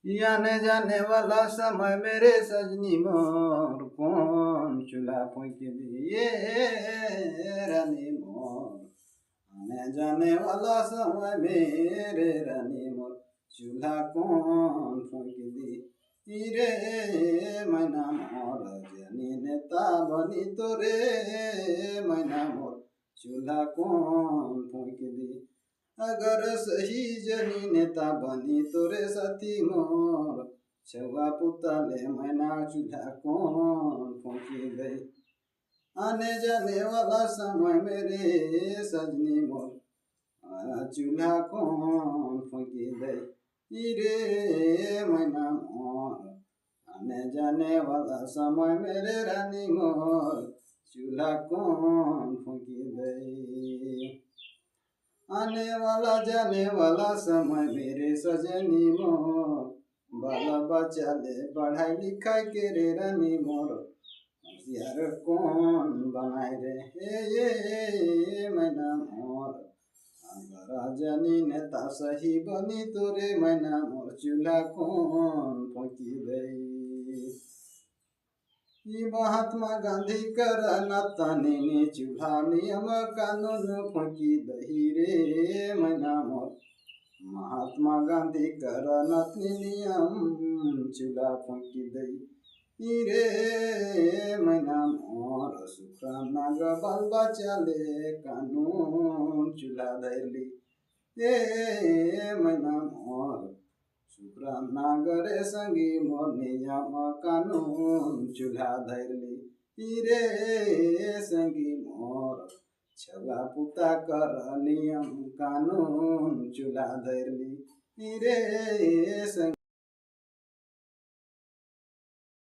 आने जाने वाला समय मेरे सजनी मोर कौन चूल्हा फूंक दिए रानी मोर। आने जाने वाला समय मेरे रानी मोर चूल्हा कौन फूंक दी रे मैना मोर। जनी नेता बनी तो रे मैना मोर चूल्हा कौन फूंक दी। अगर सही जनी नेता बनी तोरे साथी मोर छुआ पुतले मैना चूल्हा कौन फूंकी गई। आने जाने वाला समय मेरे सजनी मोर चूल्हा कौन फूंकी गई रे मैना मोर। आने जाने वाला समय मेरे रानी मोर चूल्हा कौन फूंकी गई। आने वाला जाने वाला समय मेरे सजनी मोर बाला बच्चा ले पढ़ाई लिखाई के रे रानी मोर होशियार कौन बनाए रे ये मैना मोर। अगर जनी नेता सही बनी तो रे मैना मोर चूल्हा कौन फूंकी गई। महात्मा गांधी कर नतनी चूल्हा नियम कानून फूंकी दही रे मैना मोर। महात्मा गांधी कर नतनी नियम चूल्हा फूंकी दही रे मैना मोर। सुख नाग बाल बच्चा ले कानून चूल्हा धैली ए मैना मोर। शुक्र नागरे संगी मोर नियम कानून चूल्हा धैली रे संगी मोर। छुआ पुता कर नियम कानून चूल्हा धैली रे संगी।